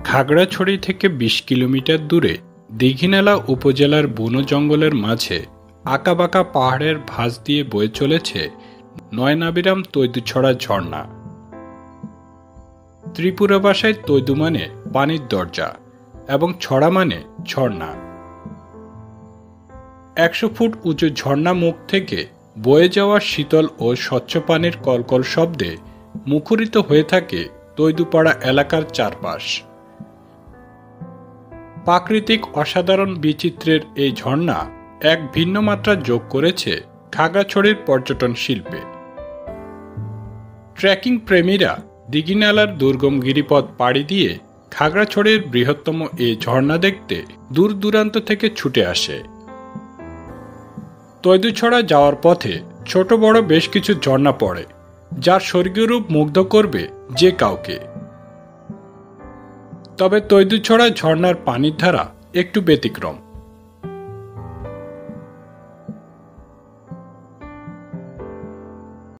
খাগড়াছড়ি থেকে ২০ কিলোমিটার দূরে দীঘিনালা উপজেলার বন জঙ্গলের মাঝে আঁকাবাঁকা পাহাড়ের ভাঁজ দিয়ে বয়ে চলেছে নয়নাভিরাম তৈদুছড়া ঝর্ণা। ত্রিপুরা ভাষায় তৈদু মানে পানির দরজা এবং ছড়া মানে ঝর্ণা। ১০০ ফুট উঁচু ঝর্ণা মুখ থেকে বয়ে যাওয়া শীতল ও স্বচ্ছ পানির কলকল শব্দে মুখরিত হয়ে থাকে তৈদুপাড়া এলাকার চারপাশ। প্রাকৃতিক অসাধারণ বিচিত্রের এই ঝর্ণা এক ভিন্ন মাত্রা যোগ করেছে খাগড়াছড়ির পর্যটন শিল্পে। ট্রেকিং প্রেমীরা দীঘিনালার দুর্গম গিরিপথ পাড়ি দিয়ে খাগড়াছড়ির বৃহত্তম এই ঝর্ণা দেখতে দূর দূরান্ত থেকে ছুটে আসে। তৈদুছড়া যাওয়ার পথে ছোট বড় বেশ কিছু ঝর্ণা পড়ে, যার স্বর্গীয় রূপ মুগ্ধ করবে যে কাউকে। তবে তৈদুছড়া ঝর্ণার পানির ধারা একটু ব্যতিক্রম।